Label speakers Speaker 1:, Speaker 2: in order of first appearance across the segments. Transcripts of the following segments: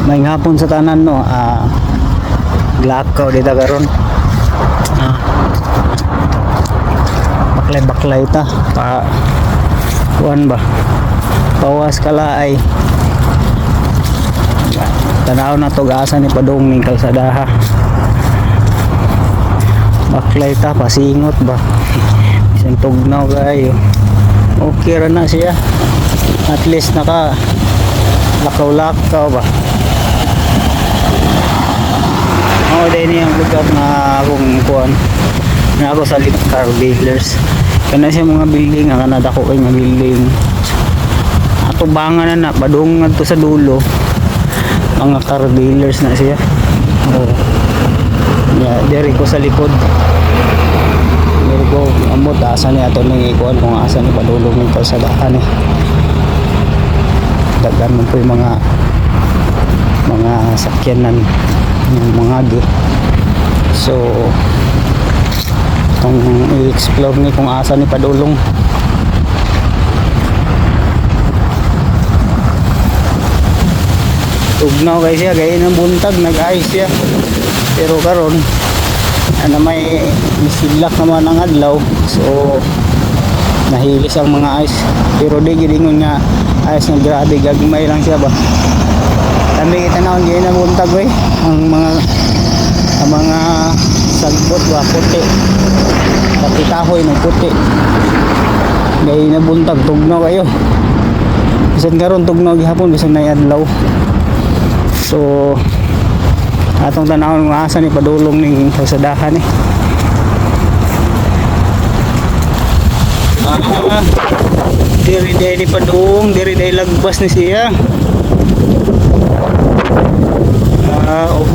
Speaker 1: May hapon sa tanan no, glakaw dito karon. Baklay ta pa kuan ba, pawas kalaay tanaw na to gaasa ni padung ning kalsadaha. Baklay ta pasingot ba bisan tugnaw kayo, okay ra na siya, at least naka lakaw-lakaw ba. Dahil niyang lugar na akong kuhan na ako sa car dealers. Kana siya mga building, ang kanada ko kay mga building. Atubangan na padungan to sa dulo. Mga car dealers na siya. Yeah, diri ko sa likod. Diri ko amot asa ni ato ning ikuan kung asa ni padulong ng kalsadahan eh. Daghan man po yung mga sakyanan ng mga agi. So itong i-explore ni kung asa ni padulong. Tugnaw guys siya, gaya ng buntag nag-ice siya, pero karon ano may silak naman ang adlaw, so nahilis ang mga ice, pero di gidingon nga ice nga grabe, gagmay lang siya ba. Kami kita na gaya ng buntag eh, ang mga sagbot ba puti, pati kahoy ng puti, gaya na buntag, tugnaw kayo. Bisan karon tugnaw gihapon, bisan na adlaw. So atong tanawon nga asa ni padulong ning kalsadahan eh. Diri day padung, diri day lagbas ni siya.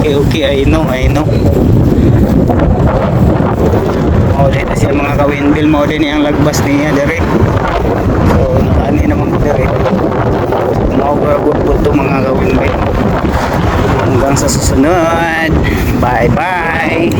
Speaker 1: Okay, I know. Dito siya mga ka-windmill, mo din ang lagbas niya diri. So nakaani naman diri. Maugagot to mga ka-windmill. Hanggang sa susunod. Bye bye.